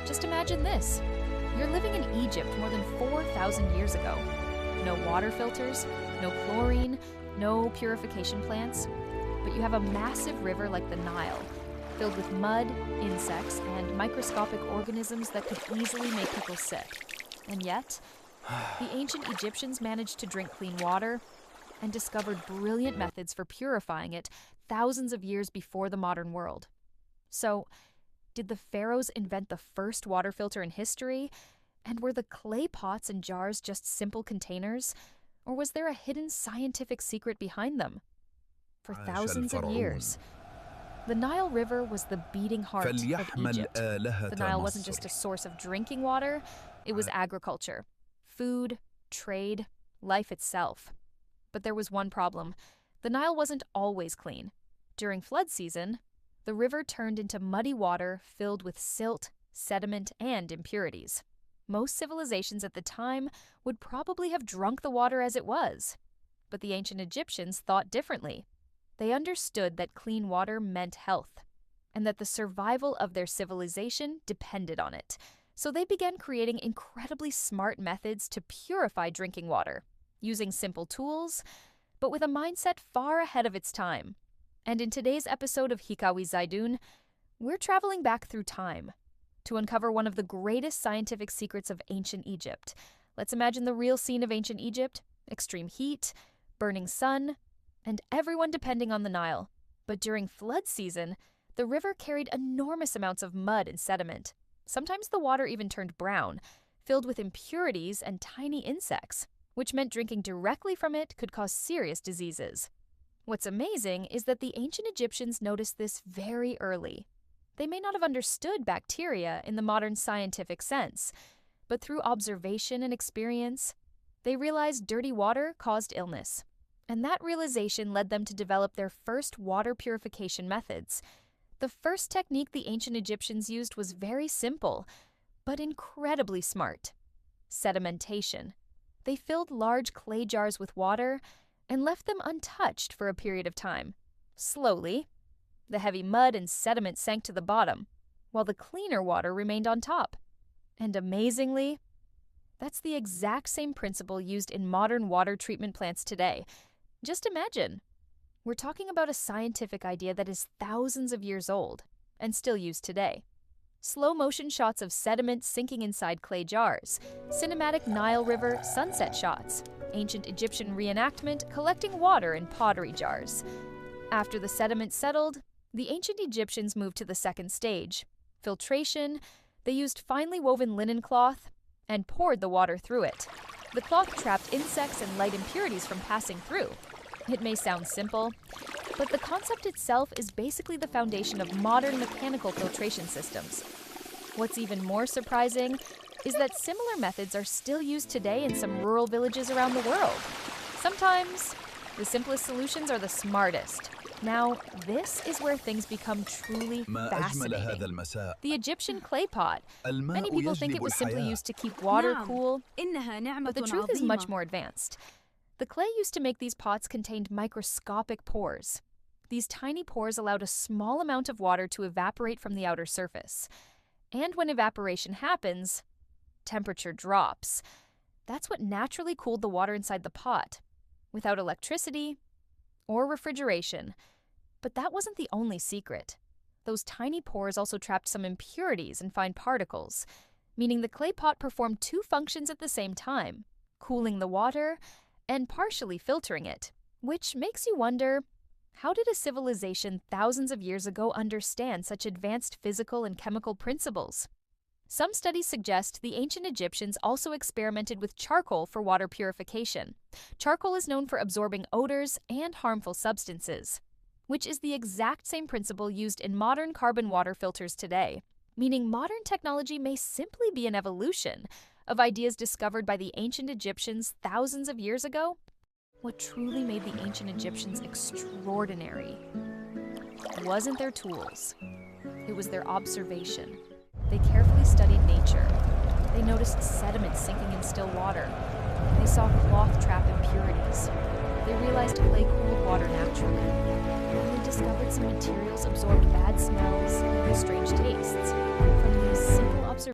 Just imagine this. You're living in Egypt more than 4,000 years ago. No water filters, no chlorine, no purification plants, but you have a massive river like the Nile, filled with mud, insects, and microscopic organisms that could easily make people sick. And yet, the ancient Egyptians managed to drink clean water and discovered brilliant methods for purifying it thousands of years before the modern world. So, did the pharaohs invent the first water filter in history? And were the clay pots and jars just simple containers? Or was there a hidden scientific secret behind them? For thousands of years, the Nile River was the beating heart of Egypt. The Nile wasn't just a source of drinking water, it was agriculture, food, trade, life itself. But there was one problem. The Nile wasn't always clean. During flood season, the river turned into muddy water filled with silt, sediment, and impurities. Most civilizations at the time would probably have drunk the water as it was. But the ancient Egyptians thought differently. They understood that clean water meant health, and that the survival of their civilization depended on it. So they began creating incredibly smart methods to purify drinking water, using simple tools, but with a mindset far ahead of its time. And in today's episode of Hikawi Zaidun, we're traveling back through time to uncover one of the greatest scientific secrets of ancient Egypt. Let's imagine the real scene of ancient Egypt: extreme heat, burning sun, and everyone depending on the Nile. But during flood season, the river carried enormous amounts of mud and sediment. Sometimes the water even turned brown, filled with impurities and tiny insects, which meant drinking directly from it could cause serious diseases. What's amazing is that the ancient Egyptians noticed this very early. They may not have understood bacteria in the modern scientific sense, but through observation and experience, they realized dirty water caused illness. And that realization led them to develop their first water purification methods. The first technique the ancient Egyptians used was very simple, but incredibly smart: sedimentation. They filled large clay jars with water and left them untouched for a period of time. Slowly, the heavy mud and sediment sank to the bottom, while the cleaner water remained on top. And amazingly, that's the exact same principle used in modern water treatment plants today. Just imagine. We're talking about a scientific idea that is thousands of years old and still used today. Slow-motion shots of sediment sinking inside clay jars, cinematic Nile River sunset shots, ancient Egyptian reenactment collecting water in pottery jars. After the sediment settled, the ancient Egyptians moved to the second stage: filtration. They used finely woven linen cloth and poured the water through it. The cloth trapped insects and light impurities from passing through. It may sound simple, but the concept itself is basically the foundation of modern mechanical filtration systems. What's even more surprising is that similar methods are still used today in some rural villages around the world. Sometimes, the simplest solutions are the smartest. Now, this is where things become truly fascinating. The Egyptian clay pot. Many people think it was simply used to keep water cool, but the truth is much more advanced. The clay used to make these pots contained microscopic pores. These tiny pores allowed a small amount of water to evaporate from the outer surface. And when evaporation happens, temperature drops. That's what naturally cooled the water inside the pot, without electricity or refrigeration. But that wasn't the only secret. Those tiny pores also trapped some impurities and fine particles, meaning the clay pot performed two functions at the same time: cooling the water and partially filtering it. Which makes you wonder, how did a civilization thousands of years ago understand such advanced physical and chemical principles? Some studies suggest the ancient Egyptians also experimented with charcoal for water purification. Charcoal is known for absorbing odors and harmful substances, which is the exact same principle used in modern carbon water filters today, meaning modern technology may simply be an evolution of ideas discovered by the ancient Egyptians thousands of years ago. What truly made the ancient Egyptians extraordinary wasn't their tools. It was their observation. They carefully studied nature. They noticed sediment sinking in still water. They saw cloth trap impurities. They realized clay cooled water naturally. And they discovered some materials absorbed bad smells and strange tastes.